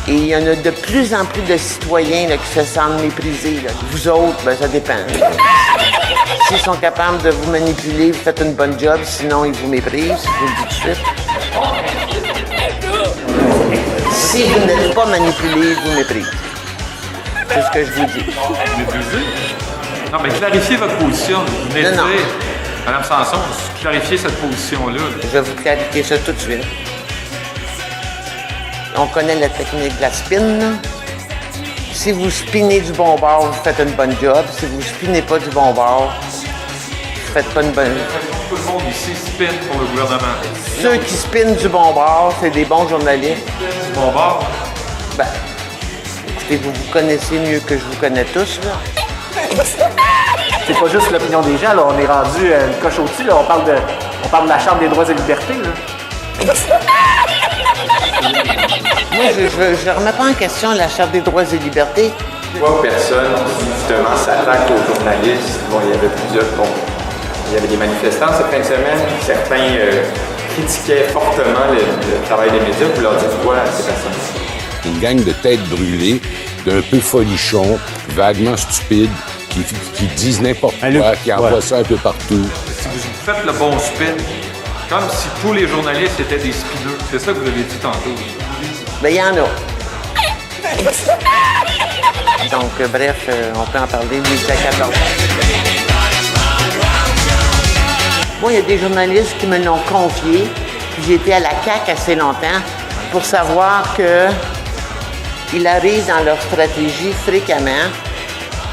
Et il y en a de plus en plus de citoyens là, qui se sentent méprisés. Là. Vous autres, ben, ça dépend. S'ils sont capables de vous manipuler, vous faites une bonne job, sinon ils vous méprisent, je vous le dis tout de suite. Si vous n'êtes pas manipulé, ils vous méprisent. C'est ce que je vous dis. Méprisé? Non, mais clarifiez votre position. Vous venez de dire, Mme Sanson, clarifiez cette position-là. Je vais vous clarifier ça tout de suite. On connaît la technique de la spin. Là. Si vous spinez du bon bord, vous faites une bonne job. Si vous spinez pas du bon bord, vous faites pas une bonne job. Tout le monde ici spin pour le gouvernement. Ceux qui spinent du bon bord, c'est des bons journalistes. Du bon bord? Ben, écoutez, vous vous connaissez mieux que je vous connais tous, là. C'est pas juste l'opinion des gens, là. On est rendu une coche au-dessus, là. On parle de la Charte des droits et libertés, là. Moi, je remets pas en question la Charte des droits et libertés. Pourquoi personne qui, justement, s'attaque aux journalistes? Bon, il y avait plusieurs... Bon, il y avait des manifestants cette fin de semaine. Certains critiquaient fortement le travail des médias. Vous leur dites quoi à ces personnes? Une gang de têtes brûlées, d'un peu folichons, vaguement stupides, qui disent n'importe quoi, qui envoient ça un peu partout. Si vous faites le bon spin, comme si tous les journalistes étaient des spineux. C'est ça que vous avez dit tantôt. Ben, il y en a. Donc, bref, on peut en parler midi à 14. Moi, il y a des journalistes qui me l'ont confié. Puis j'ai été à la CAQ assez longtemps pour savoir qu'il arrive dans leur stratégie fréquemment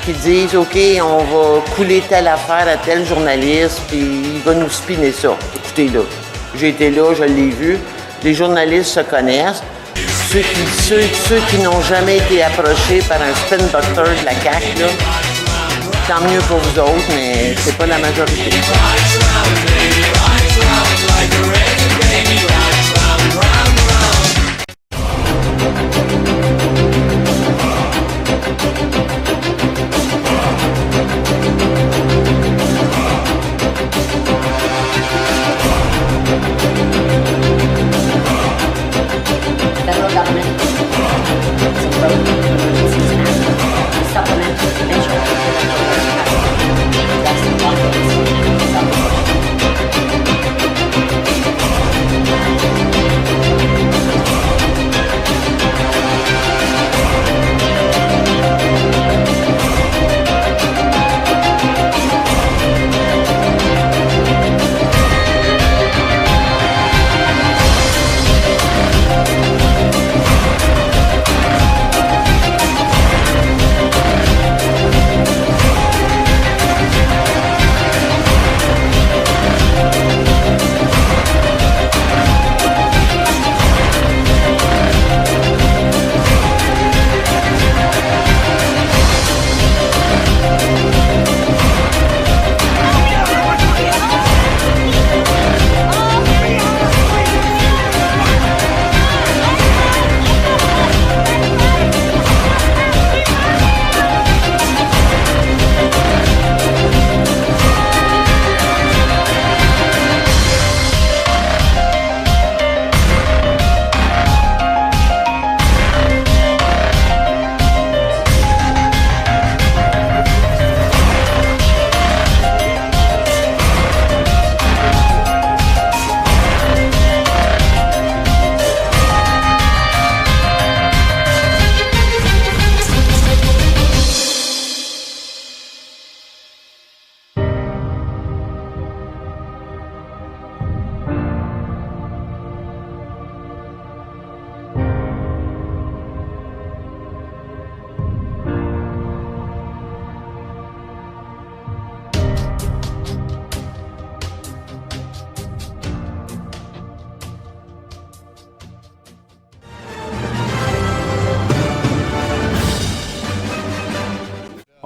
qui disent « OK, on va couler telle affaire à tel journaliste, puis il va nous spinner ça. » Écoutez, là, j'ai été là, je l'ai vu. Les journalistes se connaissent. Ceux qui n'ont jamais été approchés par un spin doctor de la CAQ, là, tant mieux pour vous autres, mais c'est pas la majorité.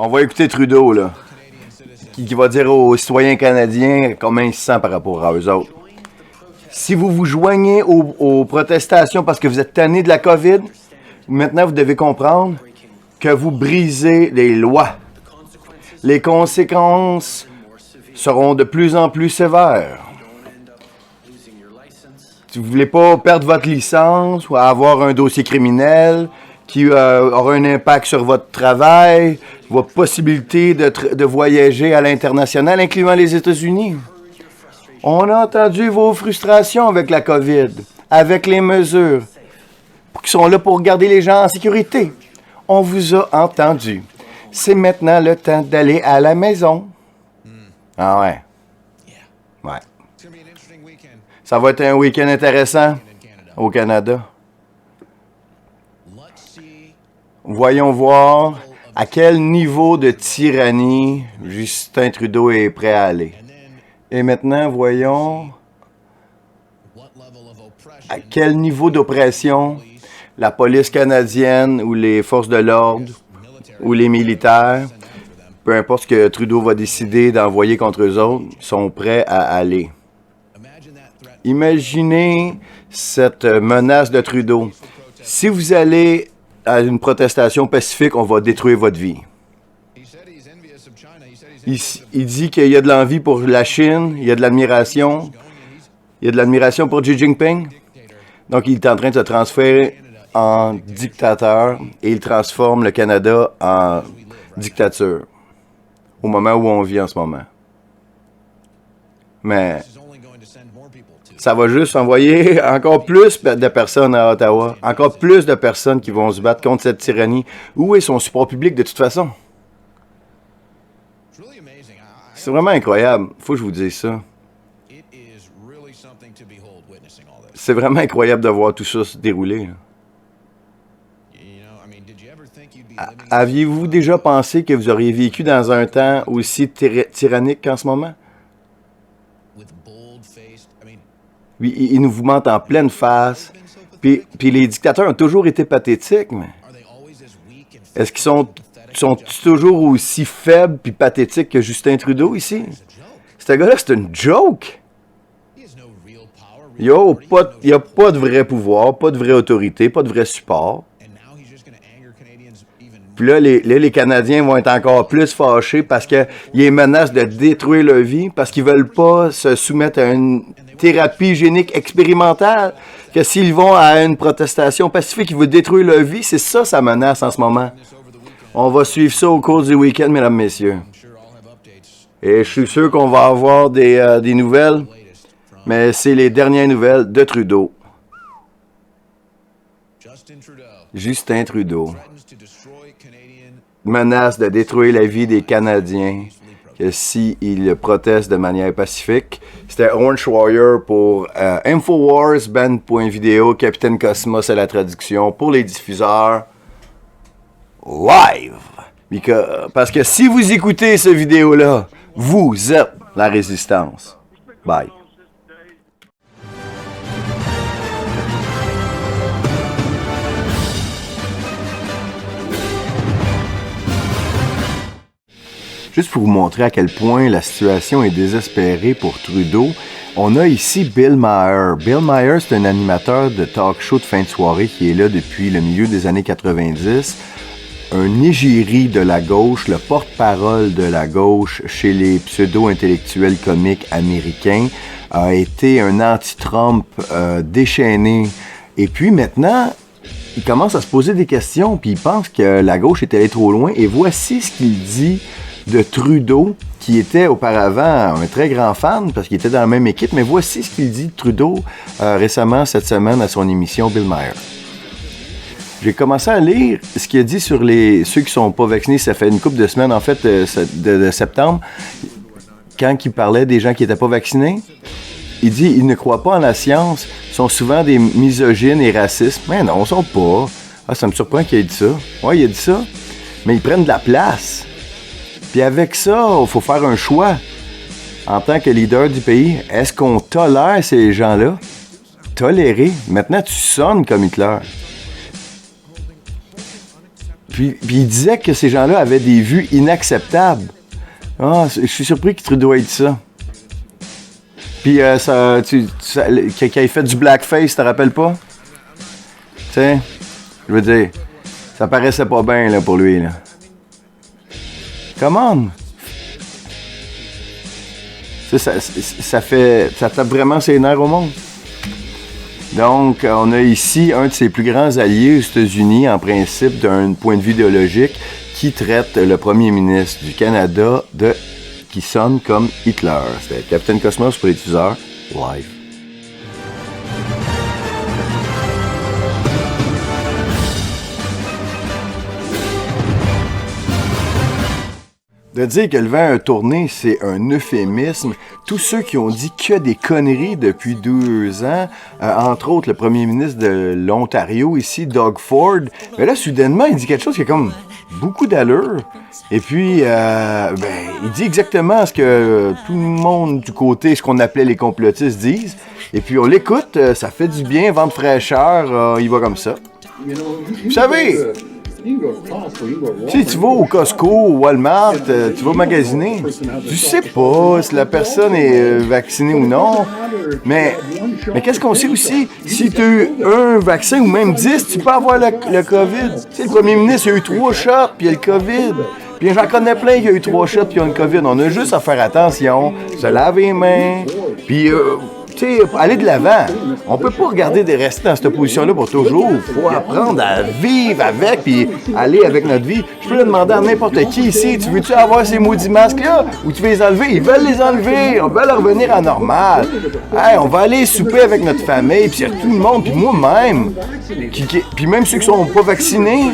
On va écouter Trudeau, là, qui va dire aux citoyens canadiens comment ils se sentent par rapport à eux autres. Si vous vous joignez aux protestations parce que vous êtes tannés de la COVID, maintenant vous devez comprendre que vous brisez les lois. Les conséquences seront de plus en plus sévères. Si vous voulez pas perdre votre licence ou avoir un dossier criminel qui aura un impact sur votre travail, votre possibilité de voyager à l'international, incluant les États-Unis. On a entendu vos frustrations avec la COVID, avec les mesures qui sont là pour garder les gens en sécurité. On vous a entendu. C'est maintenant le temps d'aller à la maison. Ah ouais. Ouais. Ça va être un week-end intéressant au Canada. Voyons voir à quel niveau de tyrannie Justin Trudeau est prêt à aller. Et maintenant, voyons à quel niveau d'oppression la police canadienne ou les forces de l'ordre ou les militaires, peu importe ce que Trudeau va décider d'envoyer contre eux autres, sont prêts à aller. Imaginez cette menace de Trudeau. Si vous allez à une protestation pacifique, on va détruire votre vie. Il dit qu'il y a de l'envie pour la Chine, il y a de l'admiration. Il y a de l'admiration pour Xi Jinping. Donc, il est en train de se transférer en dictateur et il transforme le Canada en dictature au moment où on vit en ce moment. Mais ça va juste envoyer encore plus de personnes à Ottawa, encore plus de personnes qui vont se battre contre cette tyrannie. Où est son support public de toute façon? C'est vraiment incroyable. Faut que je vous dise ça. C'est vraiment incroyable de voir tout ça se dérouler. Aviez-vous déjà pensé que vous auriez vécu dans un temps aussi tyrannique qu'en ce moment? Oui, ils nous vous mentent en pleine face. Puis les dictateurs ont toujours été pathétiques, mais est-ce qu'ils sont toujours aussi faibles puis pathétiques que Justin Trudeau ici? Ce gars-là, c'est une joke. Il n'y a pas de vrai pouvoir, pas de vraie autorité, pas de vrai support. Puis là, les Canadiens vont être encore plus fâchés parce qu'il y a une menace de détruire leur vie, parce qu'ils ne veulent pas se soumettre à une thérapie génique expérimentale, que s'ils vont à une protestation pacifique, ils veulent détruire leur vie. C'est ça, sa menace en ce moment. On va suivre ça au cours du week-end, mesdames, messieurs. Et je suis sûr qu'on va avoir des nouvelles, mais c'est les dernières nouvelles de Trudeau. Justin Trudeau menace de détruire la vie des Canadiens que s'ils protestent de manière pacifique. C'était Orange Warrior pour Infowars, band.video, Capitaine Cosmos à la traduction pour les diffuseurs live. Parce que si vous écoutez cette vidéo-là, vous êtes la résistance. Bye. Juste pour vous montrer à quel point la situation est désespérée pour Trudeau, on a ici Bill Maher. Bill Maher, c'est un animateur de talk show de fin de soirée qui est là depuis le milieu des années 90. Un égérie de la gauche, le porte-parole de la gauche chez les pseudo-intellectuels comiques américains, a été un anti-Trump déchaîné. Et puis maintenant, il commence à se poser des questions, puis il pense que la gauche est allée trop loin. Et voici ce qu'il dit de Trudeau, qui était auparavant un très grand fan, parce qu'il était dans la même équipe, mais voici ce qu'il dit de Trudeau récemment, cette semaine, à son émission Bill Maher. J'ai commencé à lire ce qu'il a dit sur ceux qui ne sont pas vaccinés. Ça fait une couple de semaines, en fait, de septembre, quand il parlait des gens qui n'étaient pas vaccinés. Il dit ils ne croient pas en la science, sont souvent des misogynes et racistes. Mais non, ils ne sont pas. Ah, ça me surprend qu'il ait dit ça. Oui, il a dit ça. Mais ils prennent de la place. Puis avec ça, il faut faire un choix. En tant que leader du pays, est-ce qu'on tolère ces gens-là? Tolérer. Maintenant, tu sonnes comme Hitler. Puis il disait que ces gens-là avaient des vues inacceptables. Ah, je suis surpris que Trudeau ait dit ça. Puis quand il fait du blackface, tu te rappelles pas? Tu sais, je veux dire, ça paraissait pas bien là, pour lui. Là. Come on! Ça tape vraiment ses nerfs au monde. Donc, on a ici un de ses plus grands alliés aux États-Unis, en principe, d'un point de vue idéologique, qui traite le premier ministre du Canada qui sonne comme Hitler. C'était Capitaine Cosmos pour les diffuseurs live. De dire que le vent a tourné, c'est un euphémisme. Tous ceux qui ont dit que des conneries depuis 2 ans, entre autres le premier ministre de l'Ontario ici, Doug Ford, mais là, soudainement, il dit quelque chose qui a comme beaucoup d'allure. Et puis, il dit exactement ce que tout le monde du côté, ce qu'on appelait les complotistes, disent. Et puis, on l'écoute, ça fait du bien, vent de fraîcheur, il va comme ça. Vous savez... Si tu vas au Costco, au Walmart, tu vas magasiner, tu sais pas si la personne est vaccinée ou non, mais qu'est-ce qu'on sait aussi? Si tu as eu un vaccin ou même 10, tu peux avoir le COVID. Tu sais, le premier ministre a eu 3 shots, puis il a le COVID. Puis j'en connais plein qui a eu 3 shots, puis ils ont le COVID. On a juste à faire attention, se laver les mains, puis... aller de l'avant. On peut pas regarder de rester dans cette position-là pour toujours. Il faut apprendre à vivre avec puis aller avec notre vie. Je peux le demander à n'importe qui ici, tu veux-tu avoir ces maudits masques-là ou tu veux les enlever? Ils veulent les enlever. On veut leur revenir à normal. Hey, on va aller souper avec notre famille, puis c'est tout le monde, puis moi-même. Puis même ceux qui sont pas vaccinés,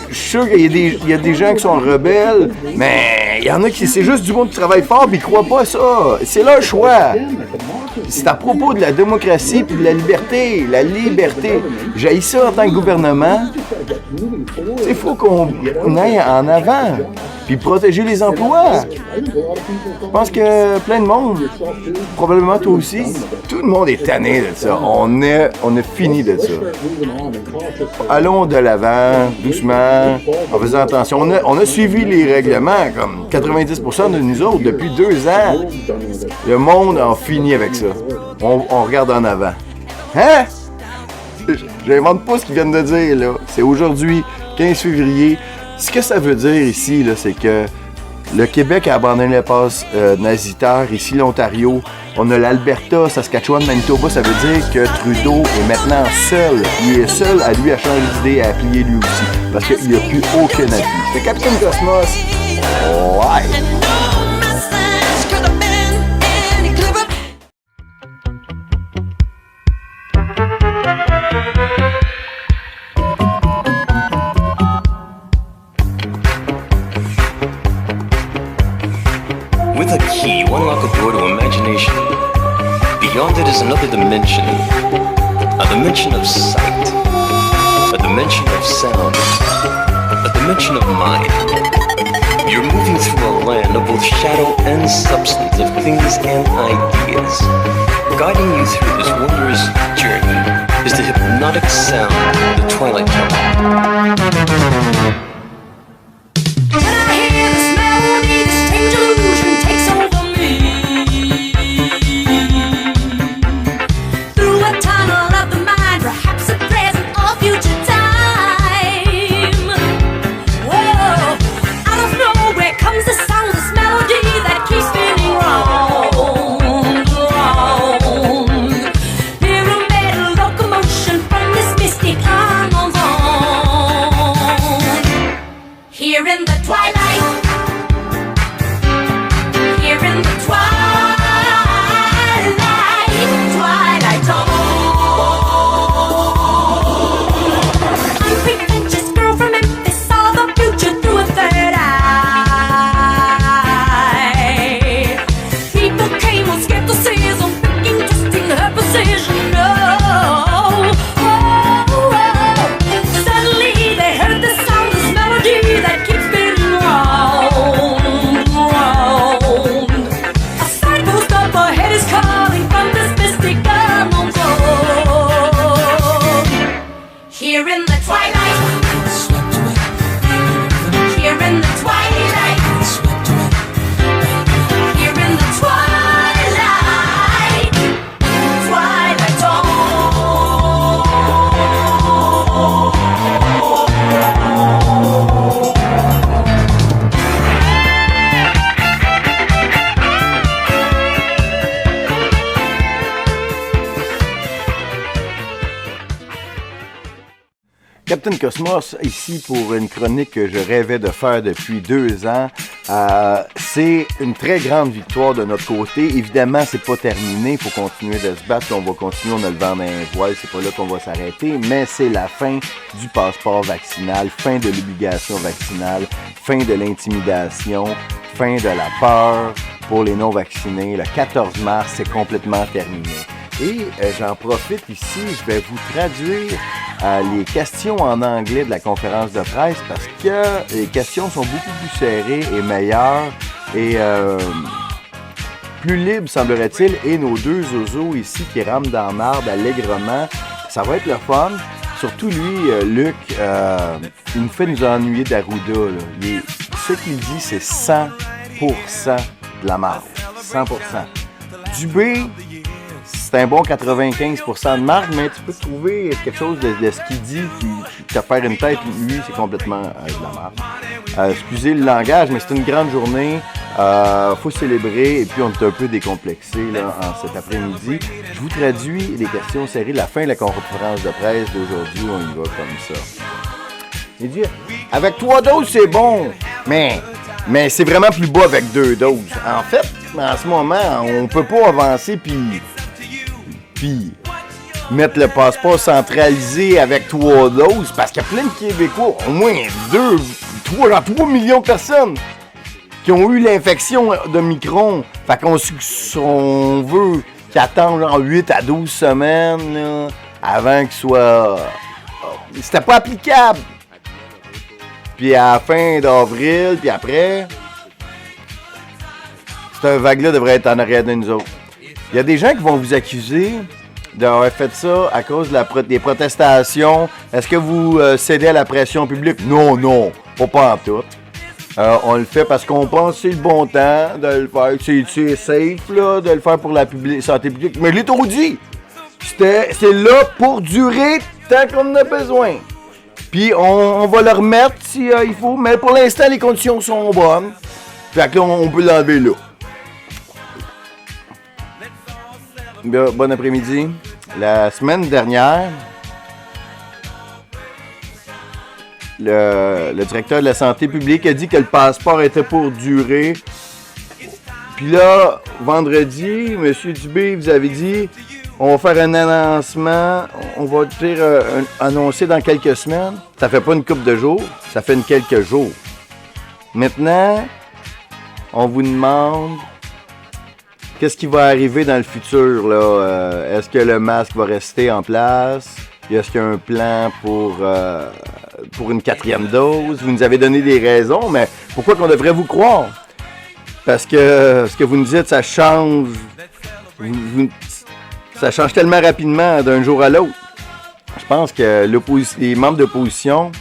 je suis sûr qu'il y a des gens qui sont rebelles, mais il y en a qui, c'est juste du monde qui travaille fort puis ils croient pas ça. C'est leur choix. C'est à propos de la démocratie puis de la liberté. La liberté. J'haïs ça en tant que gouvernement. Il faut qu'on aille en avant puis protéger les emplois. Je pense que plein de monde, probablement toi aussi, tout le monde est tanné de ça. On a fini de ça. Allons de l'avant, doucement, en faisant attention. On a suivi les règlements, comme 90% de nous autres, depuis 2 ans. Le monde a fini avec ça. On regarde en avant. Hein? J'invente pas ce qu'ils viennent de dire, là. C'est aujourd'hui, 15 février. Ce que ça veut dire ici, là, c'est que le Québec a abandonné le passe nazitaire. Ici, l'Ontario, on a l'Alberta, Saskatchewan, Manitoba. Ça veut dire que Trudeau est maintenant seul. Il est seul à lui à changer d'idée, à appuyer lui aussi. Parce qu'il n'y a plus aucun appui. C'est Capitaine Cosmos. Ouais. With a key, one lock a door to imagination. Beyond it is another dimension. A dimension of sight. A dimension of sound. A dimension of mind. You're moving through a land of both shadow and substance, of things and ideas. Guiding you through this wondrous journey is the hypnotic sound of the Twilight Temple. Captain Cosmos, ici pour une chronique que je rêvais de faire depuis 2 ans. C'est une très grande victoire de notre côté. Évidemment, c'est pas terminé. Il faut continuer de se battre. On va continuer, on a le vent dans les voiles. C'est pas là qu'on va s'arrêter. Mais c'est la fin du passeport vaccinal, fin de l'obligation vaccinale, fin de l'intimidation, fin de la peur pour les non-vaccinés. Le 14 mars, c'est complètement terminé. Et j'en profite ici, je vais vous traduire les questions en anglais de la conférence de presse parce que les questions sont beaucoup plus serrées et meilleures et plus libres, semblerait-il. Et nos 2 zozos ici qui rament dans la marde allègrement, ça va être le fun. Surtout lui, Luc, il nous fait nous ennuyer d'Arruda. Ce qu'il dit, c'est 100% de la marde. 100%. Dubé, c'est un bon 95% de marque, mais tu peux trouver quelque chose de ce qu'il dit qui te faire une tête. Lui, c'est complètement de la marque. Excusez le langage, mais c'est une grande journée. Faut célébrer et puis on est un peu décomplexé là, en cet après-midi. Je vous traduis les questions serrées de la fin de la conférence de presse d'aujourd'hui. On y va comme ça. Il dit, avec 3 doses, c'est bon, mais c'est vraiment plus bas avec 2 doses. En fait, en ce moment, on peut pas avancer puis mettre le passeport centralisé avec 3 doses parce qu'il y a plein de Québécois, au moins 3 millions de personnes qui ont eu l'infection de Micron. Fait qu'on veut qu'ils attendent genre 8 à 12 semaines là, avant qu'il soit... C'était pas applicable. Puis à la fin d'avril, puis après, cette vague-là devrait être en arrière de nous autres. Il y a des gens qui vont vous accuser d'avoir fait ça à cause des protestations. Est-ce que vous cédez à la pression publique? Non, pas en tout. On le fait parce qu'on pense que c'est le bon temps de le faire. C'est safe là, de le faire pour la santé publique. Mais je l'ai trop dit. C'est là pour durer tant qu'on en a besoin. Puis on va le remettre si il faut. Mais pour l'instant, les conditions sont bonnes. Fait que là, on peut l'enlever là. Bon après-midi. La semaine dernière, le directeur de la santé publique a dit que le passeport était pour durer. Puis là, vendredi, M. Dubé, vous avez dit, on va faire un annoncement, on va annoncer dans quelques semaines. Ça fait pas une couple de jours, ça fait quelques jours. Maintenant, on vous demande... Qu'est-ce qui va arriver dans le futur, là? Est-ce que le masque va rester en place? Est-ce qu'il y a un plan pour une 4e dose? Vous nous avez donné des raisons, mais pourquoi qu'on devrait vous croire? Parce que ce que vous nous dites, ça change. Ça change tellement rapidement d'un jour à l'autre. Je pense que les membres d'opposition,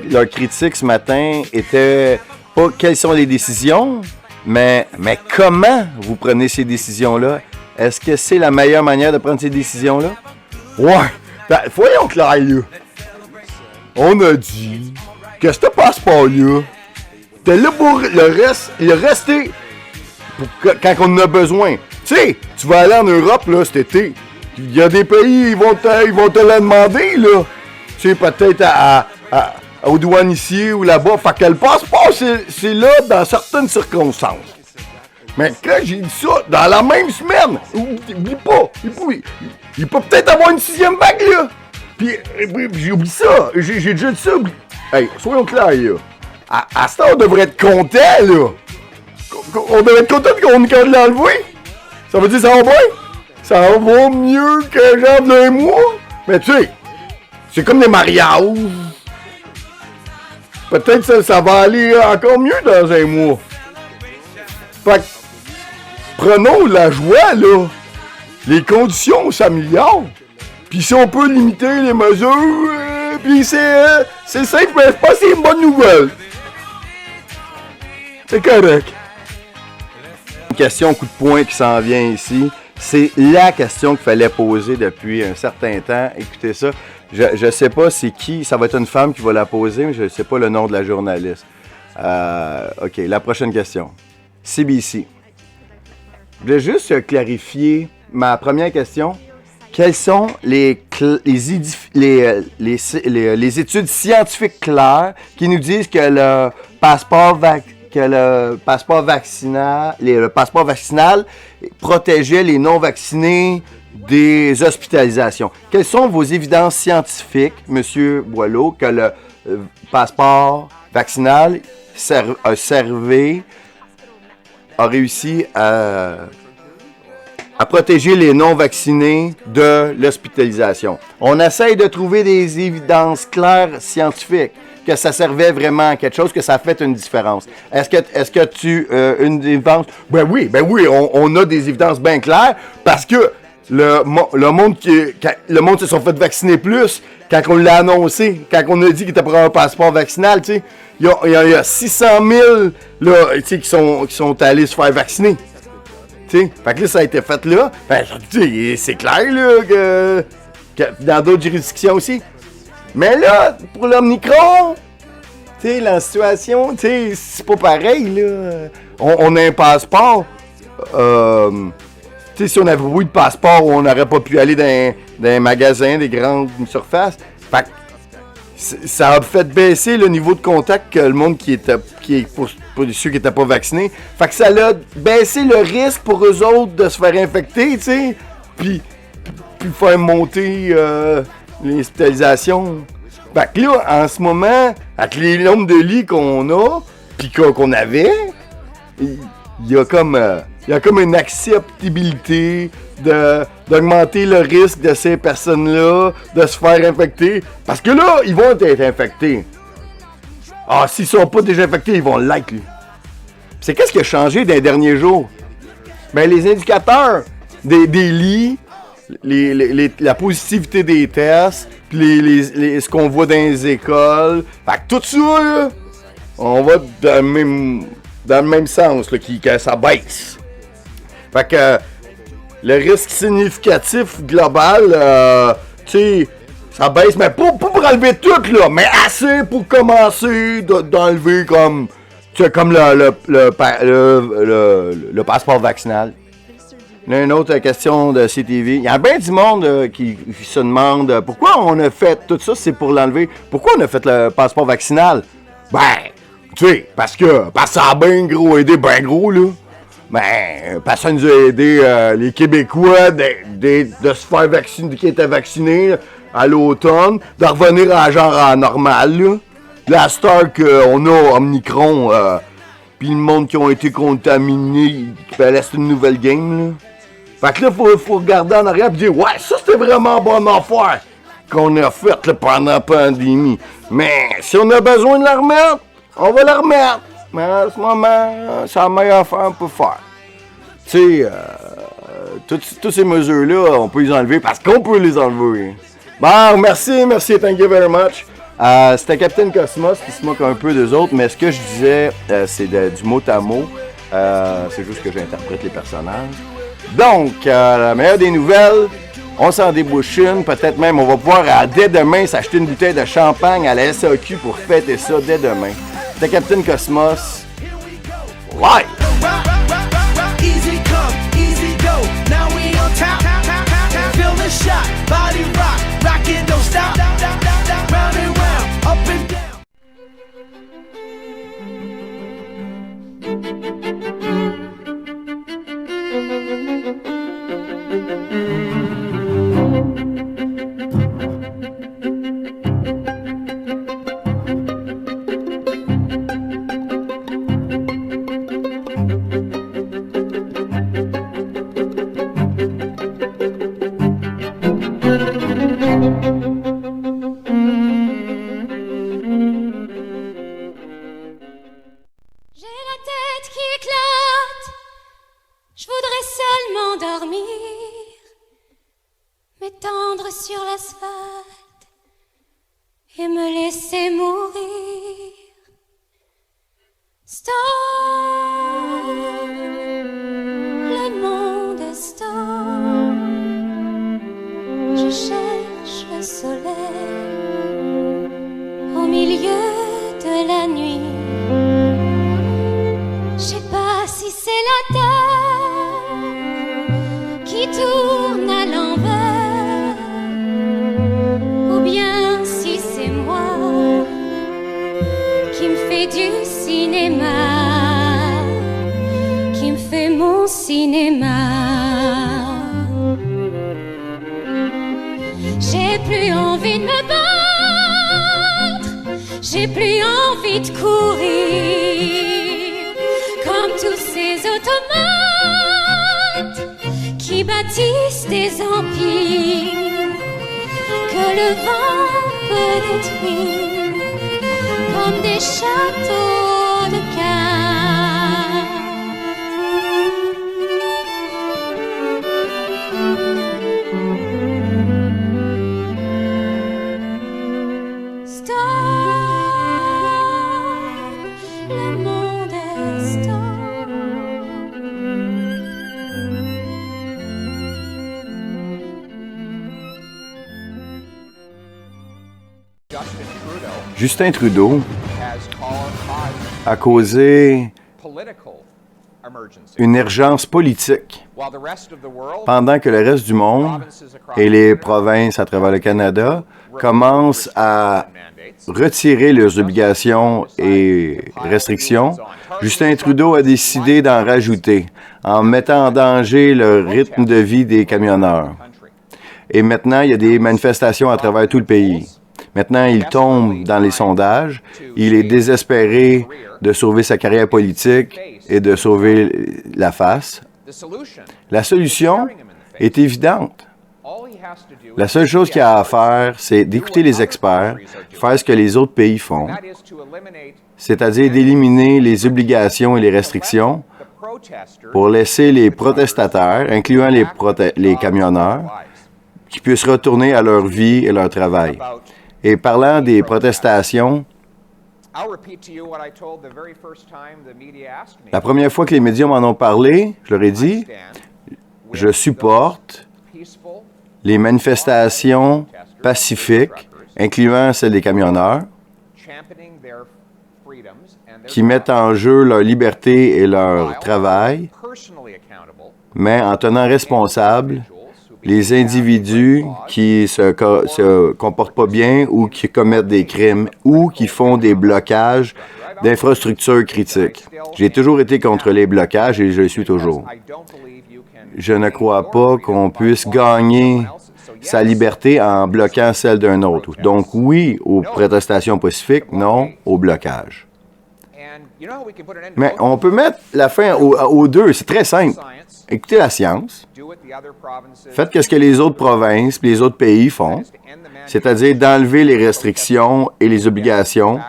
leur critique ce matin était pas quelles sont les décisions, mais comment vous prenez ces décisions-là? Est-ce que c'est la meilleure manière de prendre ces décisions-là? Ouais! Ben, voyons clair, là. On a dit que ce passeport-là, c'était là pour le rester quand on en a besoin. Tu sais, tu vas aller en Europe, là, cet été. Il y a des pays, ils vont te la demander, là. Tu sais, peut-être aux douanes ici ou là-bas. Fait que le passeport, c'est là dans certaines circonstances. Mais quand j'ai dit ça, dans la même semaine, oublie pas, il peut peut-être avoir une 6e vague, là. Puis j'ai oublié ça, j'ai déjà dit ça. Hey, soyons clairs, là. À ce temps, on devrait être content, là. On devrait être content qu'on ait l'enlever. Ça veut dire que ça va bien. Ça va mieux que genre d'un mois. Mais tu sais, c'est comme des mariages. Peut-être que ça va aller encore mieux dans un mois. Fait que, prenons la joie, là. Les conditions s'améliorent. Puis si on peut limiter les mesures, puis c'est safe, mais je pense que c'est une bonne nouvelle. C'est correct. Une question coup de poing qui s'en vient ici. C'est la question qu'il fallait poser depuis un certain temps. Écoutez ça. Je sais pas c'est qui. Ça va être une femme qui va la poser, mais je sais pas le nom de la journaliste. OK, la prochaine question. CBC. Je voulais juste clarifier ma première question. quelles sont les études scientifiques claires qui nous disent que le passeport vaccinal protégeait les non-vaccinés des hospitalisations. Quelles sont vos évidences scientifiques, M. Boileau, que le passeport vaccinal a réussi à protéger les non-vaccinés de l'hospitalisation? On essaye de trouver des évidences claires scientifiques que ça servait vraiment à quelque chose, que ça a fait une différence. Est-ce que tu une évidence? Ben oui, on a des évidences bien claires parce que le monde se sont fait vacciner plus quand on l'a annoncé, quand on a dit qu'il était pour un passeport vaccinal, tu sais. Il y a 600 000 là, qui sont allés se faire vacciner. T'sais. Fait que là, ça a été fait là. Ben, c'est clair là, que dans d'autres juridictions aussi. Mais là, pour l'Omicron, la situation, c'est pas pareil. Là. On a un passeport. Si on avait eu de passeport, on n'aurait pas pu aller dans un magasin, des grandes surfaces. Fait que ça a fait baisser le niveau de contact que le monde pour ceux qui n'étaient pas vaccinés. Fait que ça a baissé le risque pour eux autres de se faire infecter, tu sais. Puis faire monter les hospitalisations. Fait que là, en ce moment, avec les nombres de lits qu'on a, puis qu'on avait, il y a comme une acceptabilité d'augmenter le risque de ces personnes-là de se faire infecter. Parce que là, ils vont être infectés. Ah, s'ils sont pas déjà infectés, ils vont l'être, lui. C'est qu'est-ce qui a changé dans les derniers jours? Ben, les indicateurs des lits, la positivité des tests, puis ce qu'on voit dans les écoles. Fait que tout ça, là, on va dans le même sens, là, que ça baisse. Fait que le risque significatif global, tu sais, ça baisse, mais pas pour enlever tout, là, mais assez pour commencer d'enlever comme le passeport vaccinal. Il y a une autre question de CTV. Il y a bien du monde qui se demande pourquoi on a fait tout ça, c'est pour l'enlever. Pourquoi on a fait le passeport vaccinal? Ben, tu sais, parce que ça a bien gros aidé, bien gros, là. Ben, parce que ça nous a aidé les Québécois de se faire vacciner, qui étaient vaccinés là, à l'automne, de revenir à genre à normal, là. La star qu'on a Omicron, puis le monde qui ont été contaminés, c'est une nouvelle game, là. Fait que là, faut regarder en arrière et dire, ouais, ça c'était vraiment bonne affaire qu'on a faite là, pendant la pandémie. Mais si on a besoin de la remettre, on va la remettre. Mais en ce moment, c'est la meilleure affaire qu'on peut faire. Tu sais, toutes ces mesures-là, on peut les enlever parce qu'on peut les enlever. Bon, merci, thank you very much. C'était Captain Cosmos qui se moque un peu d'eux autres, mais ce que je disais, c'est du mot à mot. C'est juste que j'interprète les personnages. Donc, la meilleure des nouvelles, on s'en débouche une. Peut-être même, on va pouvoir dès demain s'acheter une bouteille de champagne à la SAQ pour fêter ça dès demain. C'était Captain Cosmos. Live! Easy come, easy go. Now we on top. Feel the shot, body rock, rock it, don't stop. Round and round, up and down. Sur l'asphalte et me laisser mourir. Stop, le monde est stop. Je cherche le soleil au milieu de la nuit. Je sais pas si c'est la terre qui tourne à l'envers cinéma, qui me fait mon cinéma. J'ai plus envie de me battre, j'ai plus envie de courir, comme tous ces automates qui bâtissent des empires que le vent peut détruire, comme des châteaux de cartes. Le monde est stop. Justin Trudeau a causé une urgence politique pendant que le reste du monde et les provinces à travers le Canada commencent à retirer leurs obligations et restrictions. Justin Trudeau a décidé d'en rajouter en mettant en danger le rythme de vie des camionneurs. Et maintenant, il y a des manifestations à travers tout le pays. Maintenant, il tombe dans les sondages. Il est désespéré de sauver sa carrière politique et de sauver la face. La solution est évidente. La seule chose qu'il a à faire, c'est d'écouter les experts, faire ce que les autres pays font, c'est-à-dire d'éliminer les obligations et les restrictions pour laisser les protestataires, incluant les camionneurs, qui puissent retourner à leur vie et leur travail. Et parlant des protestations, la première fois que les médias m'en ont parlé, je leur ai dit, je supporte les manifestations pacifiques, incluant celles des camionneurs, qui mettent en jeu leur liberté et leur travail, mais en tenant responsables les individus qui se comportent pas bien ou qui commettent des crimes ou qui font des blocages d'infrastructures critiques. J'ai toujours été contre les blocages et je le suis toujours. Je ne crois pas qu'on puisse gagner sa liberté en bloquant celle d'un autre. Donc oui aux protestations pacifiques, non au blocage. Mais on peut mettre la fin aux deux, c'est très simple. Écoutez la science, faites ce que les autres provinces et les autres pays font, c'est-à-dire d'enlever les restrictions et les obligations.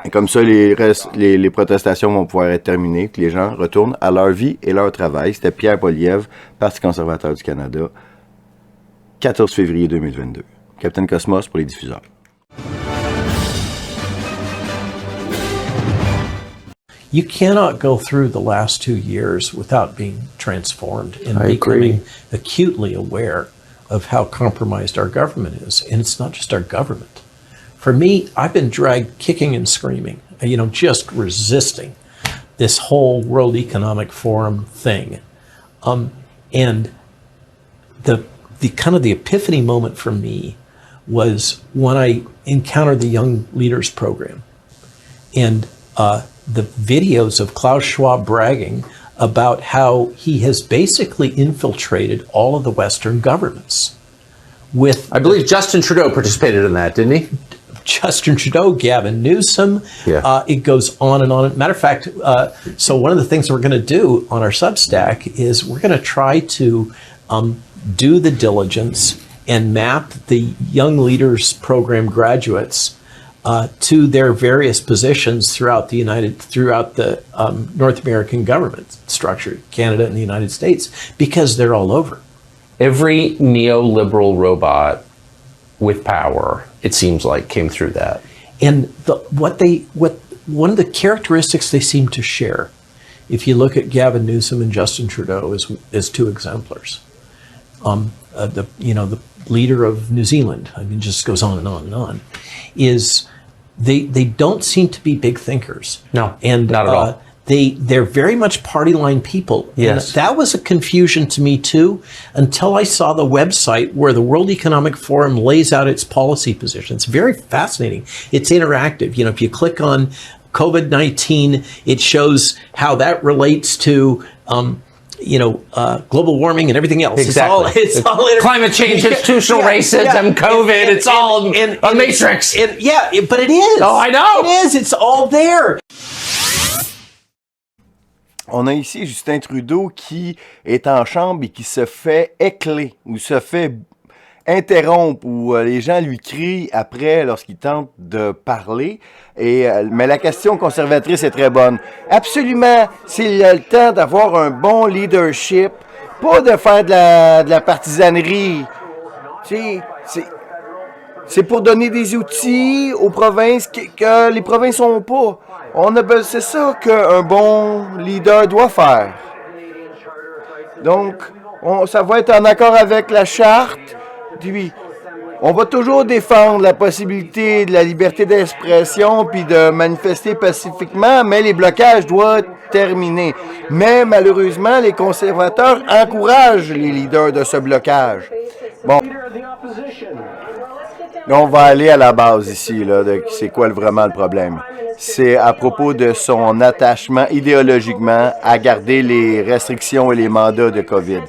Et comme ça, les protestations vont pouvoir être terminées, que les gens retournent à leur vie et leur travail. C'était Pierre Poilievre, Parti conservateur du Canada, 14 février 2022. Capitaine Cosmos pour les diffuseurs. You cannot go through the last 2 years without being transformed and becoming acutely aware of how compromised our government is. And it's not just our government. For me, I've been dragged kicking and screaming, just resisting this whole World Economic Forum thing. And the kind of the epiphany moment for me was when I encountered the Young Leaders Program. And the videos of Klaus Schwab bragging about how he has basically infiltrated all of the Western governments. I believe Justin Trudeau participated in that, didn't he? Justin Trudeau, Gavin Newsom, it goes on and on. Matter of fact, so one of the things we're going to do on our Substack is we're going to try to do the diligence and map the Young Leaders Program graduates to their various positions throughout the North American government structure, Canada and the United States, because they're all over. Every neoliberal robot with power, it seems like, came through that. And one of the characteristics they seem to share, if you look at Gavin Newsom and Justin Trudeau as two exemplars, the leader of New Zealand, it just goes on and on and on, is they don't seem to be big thinkers. No, and not at all. They're very much party line people. Yes. And that was a confusion to me too, until I saw the website where the World Economic Forum lays out its policy positions. Very fascinating. It's interactive. If you click on COVID-19. It shows how that relates to, global warming and everything else. Exactly. It's all climate change, institutional racism, COVID. It's all a matrix. But it is. Oh, I know. It is. It's all there. On a ici Justin Trudeau qui est en chambre et qui se fait écler ou se fait interrompre ou les gens lui crient après lorsqu'il tente de parler. Mais la question conservatrice est très bonne. Absolument, s'il y a le temps d'avoir un bon leadership, pas de faire de la partisanerie. C'est pour donner des outils aux provinces que les provinces n'ont pas. C'est ça qu'un bon leader doit faire. Donc, ça va être en accord avec la charte. Puis, on va toujours défendre la possibilité de la liberté d'expression puis de manifester pacifiquement, mais les blocages doivent terminer. Mais malheureusement, les conservateurs encouragent les leaders de ce blocage. Bon. On va aller à la base ici, là, de c'est quoi vraiment le problème. C'est à propos de son attachement idéologiquement à garder les restrictions et les mandats de COVID.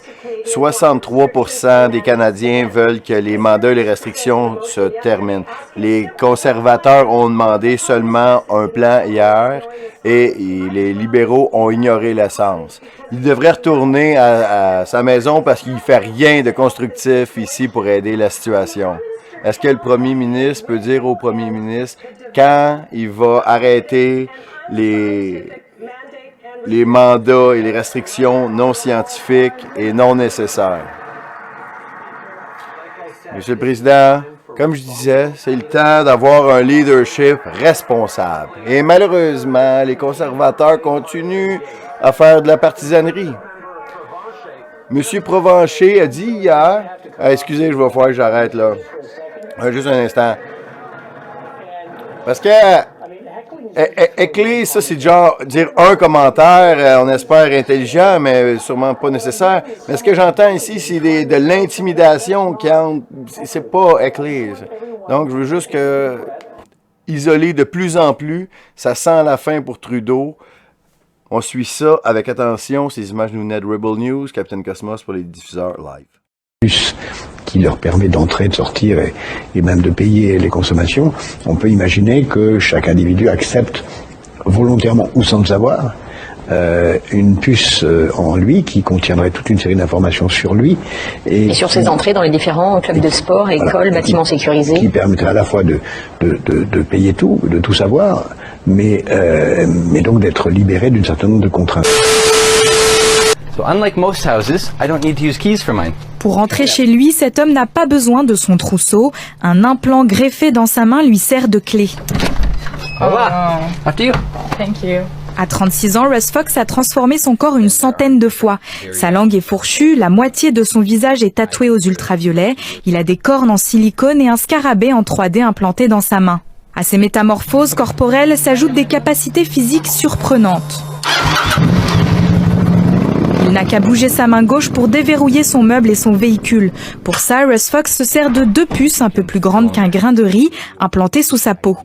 63% des Canadiens veulent que les mandats et les restrictions se terminent. Les conservateurs ont demandé seulement un plan hier et les libéraux ont ignoré l'essence. Il devrait retourner à sa maison parce qu'il ne fait rien de constructif ici pour aider la situation. Est-ce que le premier ministre peut dire au premier ministre quand il va arrêter les mandats et les restrictions non scientifiques et non nécessaires? Monsieur le Président, comme je disais, c'est le temps d'avoir un leadership responsable. Et malheureusement, les conservateurs continuent à faire de la partisanerie. Monsieur Provencher a dit hier... excusez, je vais falloir que j'arrête là. Juste un instant. Parce que écler, ça c'est genre dire un commentaire, on espère intelligent, mais sûrement pas nécessaire. Mais ce que j'entends ici, c'est de l'intimidation qui entre. C'est pas écler. Donc je veux juste que isoler de plus en plus, ça sent la fin pour Trudeau. On suit ça avec attention. Ces images nous venaient de Rebel News, Captain Cosmos pour les diffuseurs live. Qui leur permet d'entrer, de sortir et même de payer les consommations, on peut imaginer que chaque individu accepte volontairement ou sans le savoir une puce en lui qui contiendrait toute une série d'informations sur lui. Et sur ses entrées dans les différents clubs de sport, écoles, bâtiments sécurisés. Qui permettrait à la fois de payer tout, de tout savoir, mais donc d'être libéré d'un certain nombre de contraintes. So unlike most houses, I don't need to use keys for mine. Pour rentrer chez lui, cet homme n'a pas besoin de son trousseau. Un implant greffé dans sa main lui sert de clé. Au revoir. After you. Thank you. À 36 ans, Russ Fox a transformé son corps une centaine de fois. Sa langue est fourchue, la moitié de son visage est tatouée aux ultraviolets. Il a des cornes en silicone et un scarabée en 3D implanté dans sa main. À ces métamorphoses corporelles s'ajoutent des capacités physiques surprenantes. Il n'a qu'à bouger sa main gauche pour déverrouiller son meuble et son véhicule. Pour ça, Russ Fox se sert de 2 puces un peu plus grandes qu'un grain de riz, implantées sous sa peau.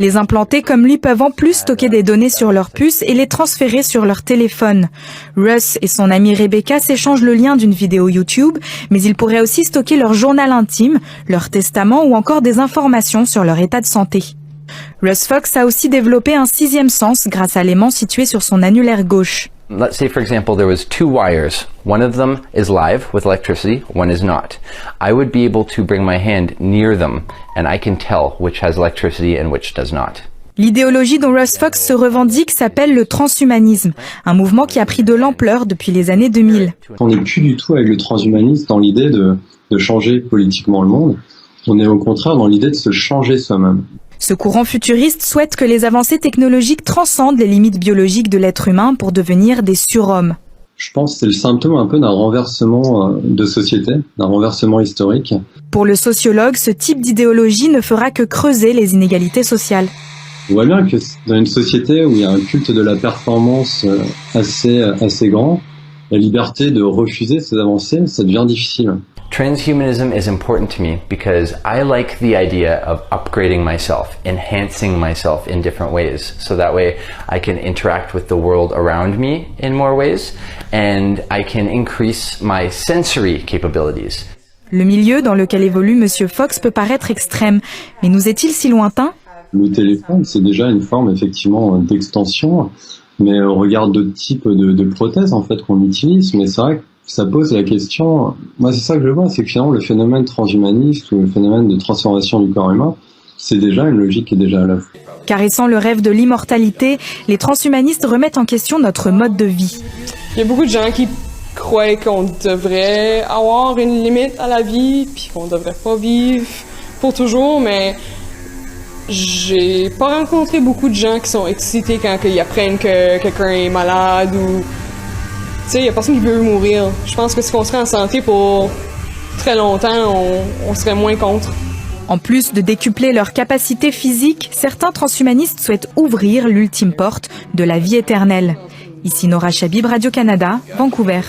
Les implantés comme lui peuvent en plus stocker des données sur leurs puces et les transférer sur leur téléphone. Russ et son amie Rebecca s'échangent le lien d'une vidéo YouTube, mais ils pourraient aussi stocker leur journal intime, leur testament ou encore des informations sur leur état de santé. Russ Fox a aussi développé un 6e sens grâce à l'aimant situé sur son annulaire gauche. Let's say, for example, there was 2 wires. One of them is live with electricity, one is not. I would be able to bring my hand near them, and I can tell which has electricity and which does not. L'idéologie dont Russ Fox se revendique s'appelle le transhumanisme, un mouvement qui a pris de l'ampleur depuis les années 2000. On n'est plus du tout avec le transhumanisme dans l'idée de changer politiquement le monde. On est au contraire dans l'idée de se changer soi-même. Ce courant futuriste souhaite que les avancées technologiques transcendent les limites biologiques de l'être humain pour devenir des surhommes. Je pense que c'est le symptôme un peu d'un renversement de société, d'un renversement historique. Pour le sociologue, ce type d'idéologie ne fera que creuser les inégalités sociales. On voit bien que dans une société où il y a un culte de la performance assez grand, la liberté de refuser ces avancées, ça devient difficile. Transhumanism is important to me because I like the idea of upgrading myself, enhancing myself in different ways. So that way I can interact with the world around me in more ways and I can increase my sensory capabilities. Le milieu dans lequel évolue Monsieur Fox peut paraître extrême, mais nous est-il si lointain? Le téléphone, c'est déjà une forme effectivement d'extension, mais on regarde d'autres types de prothèses en fait qu'on utilise, mais c'est vrai que ça pose la question, moi c'est ça que je vois, c'est que finalement le phénomène transhumaniste ou le phénomène de transformation du corps humain, c'est déjà une logique qui est déjà à l'œuvre. Caressant le rêve de l'immortalité, les transhumanistes remettent en question notre mode de vie. Il y a beaucoup de gens qui croient qu'on devrait avoir une limite à la vie, puis qu'on devrait pas vivre pour toujours, mais j'ai pas rencontré beaucoup de gens qui sont excités quand ils apprennent que quelqu'un est malade ou... Tu sais, il y a personne qui veut mourir. Je pense que si on serait en santé pour très longtemps, on serait moins contre. En plus de décupler leurs capacités physiques, certains transhumanistes souhaitent ouvrir l'ultime porte de la vie éternelle. Ici Nora Chabib, Radio-Canada, Vancouver.